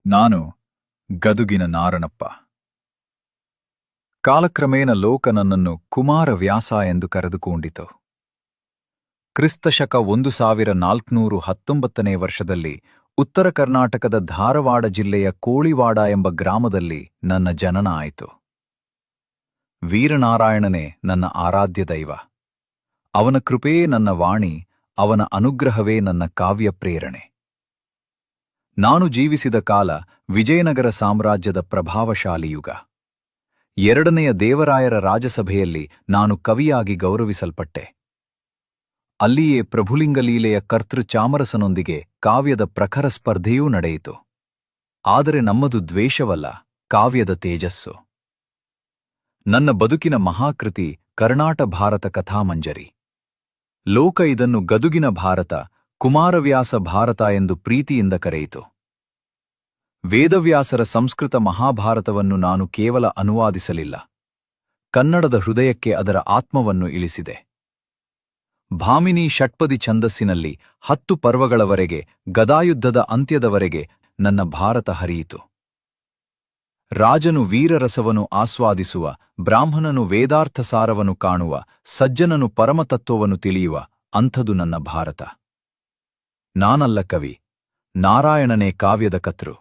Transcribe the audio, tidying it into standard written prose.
ನಾನು ಗದುಗಿನ ನಾರಣಪ್ಪ. ಕಾಲಕ್ರಮೇಣ ಲೋಕ ನನ್ನನ್ನು ಕುಮಾರವ್ಯಾಸ ಎಂದು ಕರೆದುಕೊಂಡಿತು. ಕ್ರಿಸ್ತಶಕ 1419 ವರ್ಷದಲ್ಲಿ ಉತ್ತರ ಕರ್ನಾಟಕದ ಧಾರವಾಡ ಜಿಲ್ಲೆಯ ಕೋಳಿವಾಡ ಎಂಬ ಗ್ರಾಮದಲ್ಲಿ ನನ್ನ ಜನನ ಆಯಿತು. ವೀರನಾರಾಯಣನೇ ನನ್ನ ಆರಾಧ್ಯ ದೈವ. ಅವನ ಕೃಪೆಯೇ ನನ್ನ ವಾಣಿ, ಅವನ ಅನುಗ್ರಹವೇ ನನ್ನ ಕಾವ್ಯ ಪ್ರೇರಣೆ. ನಾನು ಜೀವಿಸಿದ ಕಾಲ ವಿಜಯನಗರ ಸಾಮ್ರಾಜ್ಯದ ಪ್ರಭಾವಶಾಲಿ ಯುಗ. ಎರಡನೆಯ ದೇವರಾಯರ ರಾಜಸಭೆಯಲ್ಲಿ ನಾನು ಕವಿಯಾಗಿ ಗೌರವಿಸಲ್ಪಟ್ಟೆ. ಅಲ್ಲಿಯೇ ಪ್ರಭುಲಿಂಗಲೀಲೆಯ ಕರ್ತೃ ಚಾಮರಸನೊಂದಿಗೆ ಕಾವ್ಯದ ಪ್ರಖರ ಸ್ಪರ್ಧೆಯೂ ನಡೆಯಿತು. ಆದರೆ ನಮ್ಮದು ದ್ವೇಷವಲ್ಲ, ಕಾವ್ಯದ ತೇಜಸ್ಸು. ನನ್ನ ಬದುಕಿನ ಮಹಾಕೃತಿ ಕರ್ನಾಟ ಭಾರತ ಕಥಾಮಂಜರಿ. ಲೋಕ ಇದನ್ನು ಗದುಗಿನ ಭಾರತ, ಕುಮಾರವ್ಯಾಸ ಭಾರತ ಎಂದು ಪ್ರೀತಿಯಿಂದ ಕರೆಯಿತು. ವೇದವ್ಯಾಸರ ಸಂಸ್ಕೃತ ಮಹಾಭಾರತವನ್ನು ನಾನು ಕೇವಲ ಅನುವಾದಿಸಲಿಲ್ಲ, ಕನ್ನಡದ ಹೃದಯಕ್ಕೆ ಅದರ ಆತ್ಮವನ್ನು ಇಳಿಸಿದೆ. ಭಾಮಿನಿ ಷಟ್ಪದಿ ಛಂದಸ್ಸಿನಲ್ಲಿ 10 ಪರ್ವಗಳವರೆಗೆ, ಗದಾಯುದ್ಧದ ಅಂತ್ಯದವರೆಗೆ ನನ್ನ ಭಾರತ ಹರಿಯಿತು. ರಾಜನು ವೀರರಸವನ್ನು ಆಸ್ವಾದಿಸುವ, ಬ್ರಾಹ್ಮಣನು ವೇದಾರ್ಥ ಸಾರವನ್ನು ಕಾಣುವ, ಸಜ್ಜನನು ಪರಮತತ್ವವನ್ನು ತಿಳಿಯುವ ಅಂಥದು ನನ್ನ ಭಾರತ. ನಾನಲ್ಲ ಕವಿ, ನಾರಾಯಣನೇ ಕಾವ್ಯದ ಕರ್ತೃ.